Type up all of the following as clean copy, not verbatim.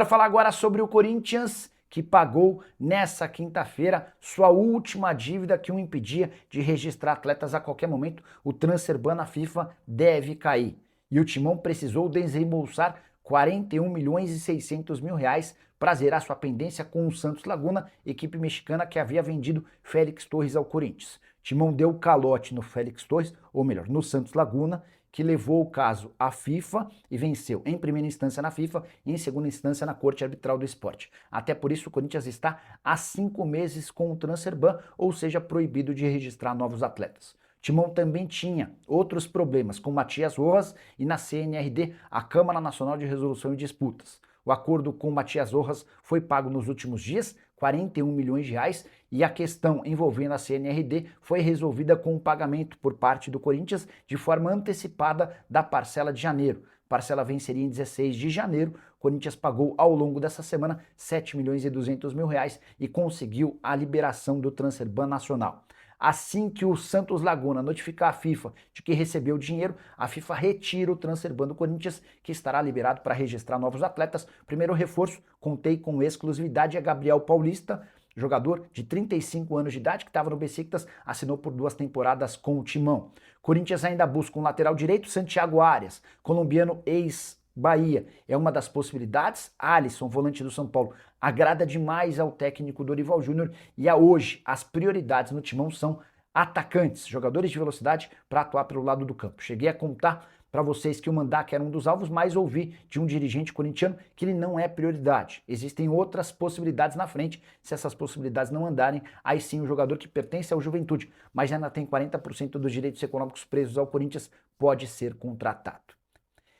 Para falar agora sobre o Corinthians, que pagou nessa quinta-feira sua última dívida que o impedia de registrar atletas a qualquer momento. O transfer ban na FIFA deve cair. E o Timão precisou desembolsar 41 milhões e 600 mil reais para zerar sua pendência com o Santos Laguna, equipe mexicana que havia vendido Félix Torres ao Corinthians. Timão deu calote no Félix Torres, ou melhor, no Santos Laguna, que levou o caso à FIFA e venceu em primeira instância na FIFA e em segunda instância na Corte Arbitral do Esporte. Até por isso o Corinthians está há 5 meses com o transfer ban, ou seja, proibido de registrar novos atletas. Timão também tinha outros problemas com Matias Rojas e na CNRD, a Câmara Nacional de Resolução e Disputas. O acordo com Matias Rojas foi pago nos últimos dias, 41 milhões de reais, e a questão envolvendo a CNRD foi resolvida com o pagamento por parte do Corinthians de forma antecipada da parcela de janeiro. A parcela venceria em 16 de janeiro. O Corinthians pagou ao longo dessa semana 7 milhões e 200 mil reais e conseguiu a liberação do transfer ban nacional. Assim que o Santos Laguna notificar a FIFA de que recebeu o dinheiro, a FIFA retira o transfer ban do Corinthians, que estará liberado para registrar novos atletas. Primeiro reforço, contei com exclusividade, é Gabriel Paulista, jogador de 35 anos de idade, que estava no Besiktas, assinou por 2 temporadas com o Timão. Corinthians ainda busca um lateral direito, Santiago Arias, colombiano ex-Bahia. É uma das possibilidades. Alisson, volante do São Paulo, agrada demais ao técnico Dorival Júnior e hoje as prioridades no Timão são atacantes, jogadores de velocidade para atuar pelo lado do campo. Cheguei a contar para vocês que o Mandaca era um dos alvos, mas ouvi de um dirigente corintiano que ele não é prioridade. Existem outras possibilidades na frente. Se essas possibilidades não andarem, aí sim o jogador que pertence ao Juventude, mas ainda tem 40% dos direitos econômicos presos ao Corinthians, pode ser contratado.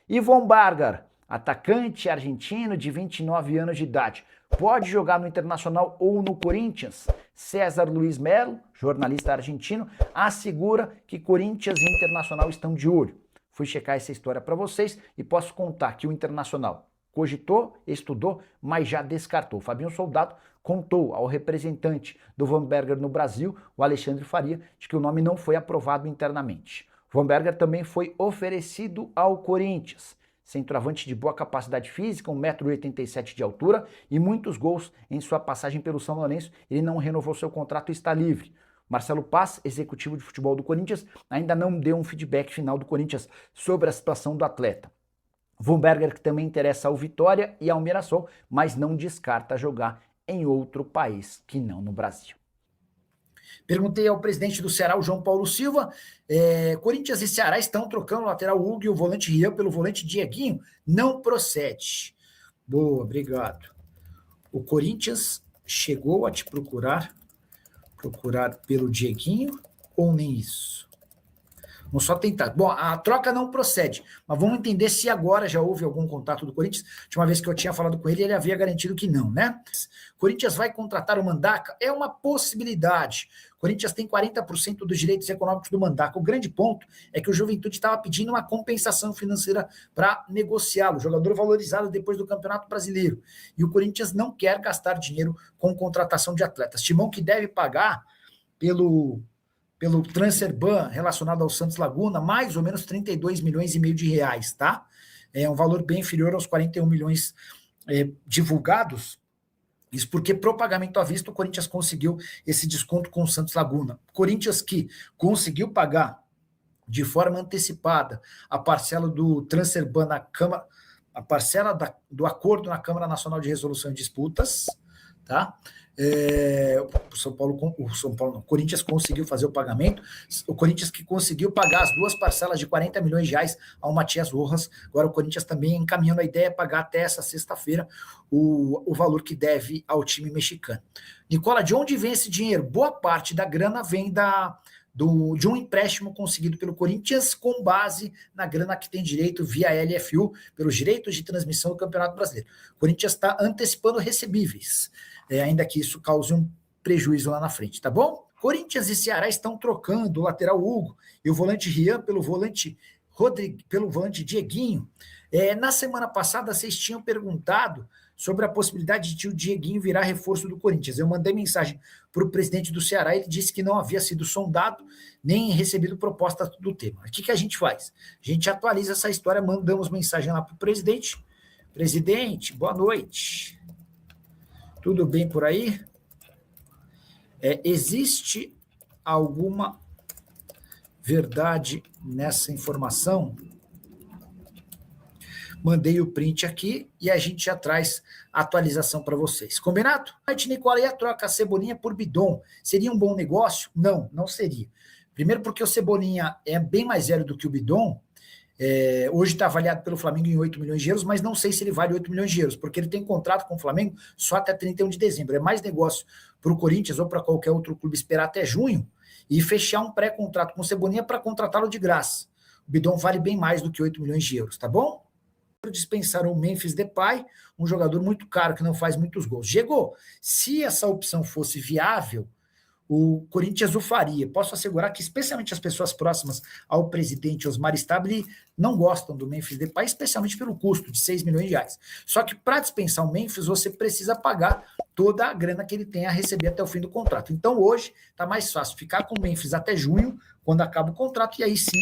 Yvon Bargar, atacante argentino de 29 anos de idade, pode jogar no Internacional ou no Corinthians? César Luiz Melo, jornalista argentino, assegura que Corinthians e Internacional estão de olho. Fui checar essa história para vocês e posso contar que o Internacional cogitou, estudou, mas já descartou. Fabinho Soldado contou ao representante do Van Berger no Brasil, o Alexandre Faria, de que o nome não foi aprovado internamente. O Van Berger também foi oferecido ao Corinthians. Centroavante de boa capacidade física, 1,87 m de altura e muitos gols em sua passagem pelo São Lourenço, ele não renovou seu contrato e está livre. Marcelo Paz, executivo de futebol do Corinthians, ainda não deu um feedback final do Corinthians sobre a situação do atleta. Von Berger, que também interessa ao Vitória e ao Mirassol, mas não descarta jogar em outro país que não no Brasil. Perguntei ao presidente do Ceará, o João Paulo Silva, Corinthians e Ceará estão trocando o lateral Hugo e o volante Rian pelo volante Dieguinho? Não procede. Boa, obrigado. O Corinthians chegou a te procurar pelo Dieguinho ou nem isso? Vamos só tentar. Bom, a troca não procede, mas vamos entender se agora já houve algum contato do Corinthians. A última vez que eu tinha falado com ele, ele havia garantido que não, né? Corinthians vai contratar o Mandaca? É uma possibilidade. Corinthians tem 40% dos direitos econômicos do Mandaca. O grande ponto é que o Juventude estava pedindo uma compensação financeira para negociá-lo, jogador valorizado depois do Campeonato Brasileiro. E o Corinthians não quer gastar dinheiro com contratação de atletas. Timão que deve pagar pelo transfer ban relacionado ao Santos Laguna, mais ou menos 32 milhões e meio de reais, tá? É um valor bem inferior aos 41 milhões divulgados. Isso porque, pro pagamento à vista, o Corinthians conseguiu esse desconto com o Santos Laguna. Corinthians que conseguiu pagar de forma antecipada a parcela do transfer ban na Câmara, a parcela do acordo na Câmara Nacional de Resolução de Disputas, tá? O Corinthians conseguiu fazer o pagamento, o Corinthians que conseguiu pagar as 2 parcelas de 40 milhões de reais ao Matias Rojas. Agora o Corinthians também encaminhando a ideia de pagar até essa sexta-feira o valor que deve ao time mexicano. Nicola, de onde vem esse dinheiro? Boa parte da grana vem de um empréstimo conseguido pelo Corinthians com base na grana que tem direito via LFU, pelos direitos de transmissão do Campeonato Brasileiro. O Corinthians está antecipando recebíveis, ainda que isso cause um prejuízo lá na frente, tá bom? Corinthians e Ceará estão trocando o lateral Hugo e o volante Rian pelo volante Dieguinho. Na semana passada, vocês tinham perguntado sobre a possibilidade de o Dieguinho virar reforço do Corinthians. Eu mandei mensagem para o presidente do Ceará, ele disse que não havia sido sondado, nem recebido proposta do tema. O que a gente faz? A gente atualiza essa história, mandamos mensagem lá para o presidente, Presidente, boa noite. Tudo bem por aí? Existe alguma verdade nessa informação? Mandei o print aqui e a gente já traz a atualização para vocês. Combinado? A gente, Nicola, ia trocar a Cebolinha por Bidon. Seria um bom negócio? Não, não seria. Primeiro porque o Cebolinha é bem mais velho do que o Bidon. Hoje está avaliado pelo Flamengo em 8 milhões de euros, mas não sei se ele vale 8 milhões de euros, porque ele tem contrato com o Flamengo só até 31 de dezembro. É mais negócio para o Corinthians ou para qualquer outro clube esperar até junho e fechar um pré-contrato com o Cebolinha para contratá-lo de graça. O Bidon vale bem mais do que 8 milhões de euros, tá bom? Dispensaram o Memphis Depay, um jogador muito caro que não faz muitos gols. Chegou. Se essa opção fosse viável, o Corinthians o faria. Posso assegurar que, especialmente as pessoas próximas ao presidente Osmar Stabile, não gostam do Memphis Depay, especialmente pelo custo de 6 milhões de reais. Só que para dispensar o Memphis, você precisa pagar toda a grana que ele tem a receber até o fim do contrato. Então, hoje, está mais fácil ficar com o Memphis até junho, quando acaba o contrato, e aí sim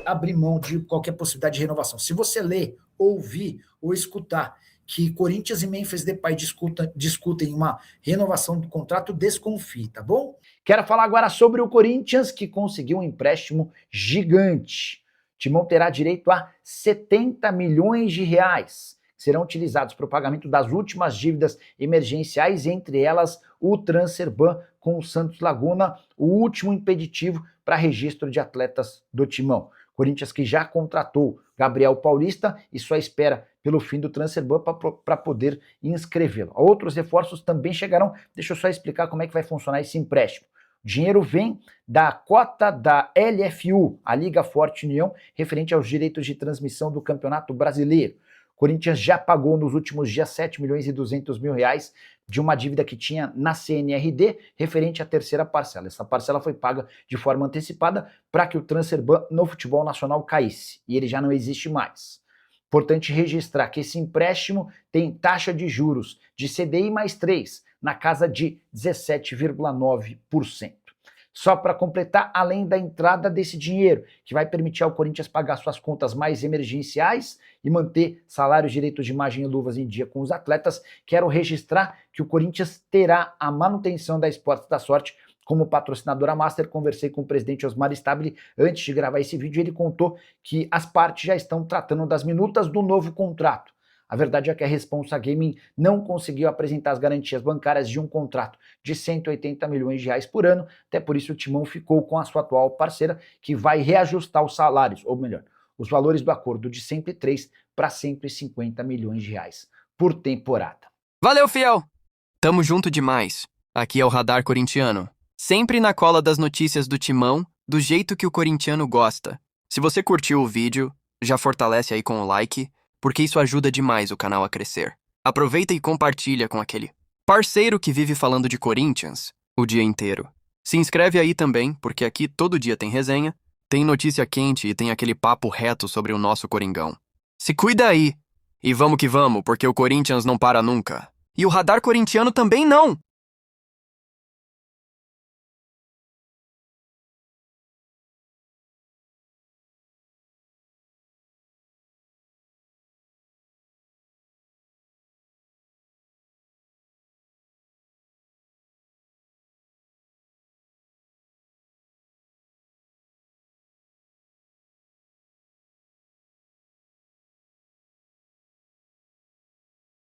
abrir mão de qualquer possibilidade de renovação. Se você ler, ouvir ou escutar que Corinthians e Memphis Depay discutem uma renovação do contrato, desconfie, tá bom? Quero falar agora sobre o Corinthians, que conseguiu um empréstimo gigante. O Timão terá direito a 70 milhões de reais, que serão utilizados para o pagamento das últimas dívidas emergenciais, entre elas o Transferban com o Santos Laguna, o último impeditivo para registro de atletas do Timão. Corinthians que já contratou Gabriel Paulista e só espera pelo fim do Transferban para poder inscrevê-lo. Outros reforços também chegarão. Deixa eu só explicar como é que vai funcionar esse empréstimo. O dinheiro vem da cota da LFU, a Liga Forte União, referente aos direitos de transmissão do Campeonato Brasileiro. Corinthians já pagou nos últimos dias 7 milhões e 200 mil reais de uma dívida que tinha na CNRD referente à terceira parcela. Essa parcela foi paga de forma antecipada para que o Transferban no futebol nacional caísse, e ele já não existe mais. Importante registrar que esse empréstimo tem taxa de juros de CDI mais 3, na casa de 17,9%. Só para completar, além da entrada desse dinheiro, que vai permitir ao Corinthians pagar suas contas mais emergenciais e manter salários, direitos de imagem e luvas em dia com os atletas, quero registrar que o Corinthians terá a manutenção da Esportes da Sorte como patrocinadora master. Conversei com o presidente Osmar Stabile antes de gravar esse vídeo e ele contou que as partes já estão tratando das minutas do novo contrato. A verdade é que a Responsa Gaming não conseguiu apresentar as garantias bancárias de um contrato de 180 milhões de reais por ano, até por isso o Timão ficou com a sua atual parceira, que vai reajustar os salários, ou melhor, os valores do acordo de 103 para 150 milhões de reais por temporada. Valeu, fiel! Tamo junto demais. Aqui é o Radar Corintiano. Sempre na cola das notícias do Timão, do jeito que o corintiano gosta. Se você curtiu o vídeo, já fortalece aí com o like, porque isso ajuda demais o canal a crescer. Aproveita e compartilha com aquele parceiro que vive falando de Corinthians o dia inteiro. Se inscreve aí também, porque aqui todo dia tem resenha, tem notícia quente e tem aquele papo reto sobre o nosso Coringão. Se cuida aí! E vamos que vamos, porque o Corinthians não para nunca. E o Radar Corintiano também não!